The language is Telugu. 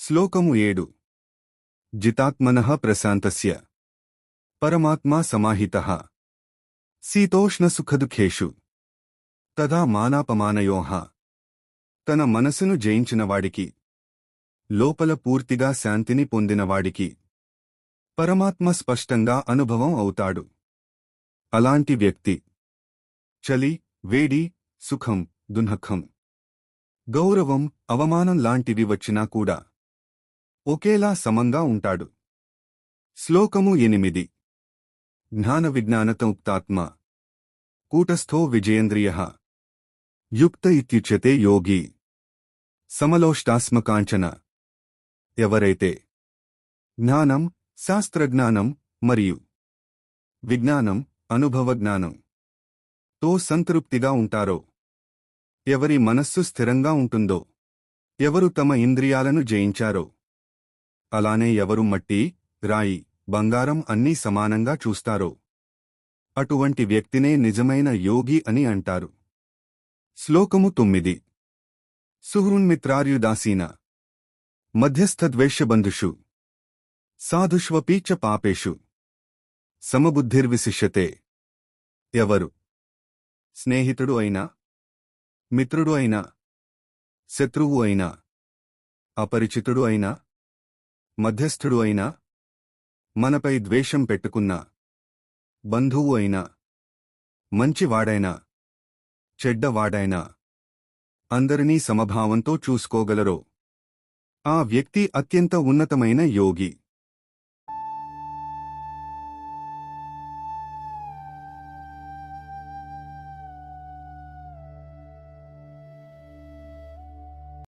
శ్లోకము 7 జితాత్మనః ప్రశాంతస్య పరమాత్మా సమాహితః శీతోష్ణసుఖదుఖేషు తదా మానాపమానయోః తన మనసును జయించినవాడికి లోపల పూర్తిగా శాంతిని పొందినవాడికి పరమాత్మ స్పష్టంగా అనుభవం అవుతాడు. అలాంటి వ్యక్తి చలి, వేడి, సుఖం, దుఃఖం, గౌరవం, అవమానం లాంటివి వచ్చినా కూడా ఒకేలా సమంగా ఉంటాడు. శ్లోకము 8 జ్ఞాన విజ్ఞానతముక్తాత్మ కూటస్థో విజయేంద్రియః యుక్త ఇత్యుచ్యతే యోగి సమలోష్టాస్మకాంచన. ఎవరైతే జ్ఞానం, శాస్త్రజ్ఞానం మరియు విజ్ఞానం, అనుభవజ్ఞానం తో సంతృప్తిగా ఉంటారో, ఎవరి మనస్సు స్థిరంగా ఉంటుందో, ఎవరు తమ ఇంద్రియాలను జయించారో, అలానే ఎవరు మట్టి, రాయి, బంగారం అన్నీ సమానంగా చూస్తారో అటువంటి వ్యక్తినే నిజమైన యోగి అని అంటారు. శ్లోకము 9 సుహృన్మిత్రార్యుదాసీన మధ్యస్థద్వేష్యబంధుషు సాధుష్వపి చ పాపేషు సమబుద్ధిర్విశిష్యతే. ఎవరు స్నేహితుడు అయినా, మిత్రుడు అయినా, శత్రువు అయినా, అపరిచితుడు అయినా, మధ్యస్థుడు అయినా, మనపై ద్వేషం పెట్టుకున్నా, బంధువు అయినా, మంచివాడైనా, చెడ్డవాడైనా అందరినీ సమభావంతో చూసుకోగలరో ఆ వ్యక్తి అత్యంత ఉన్నతమైన యోగి.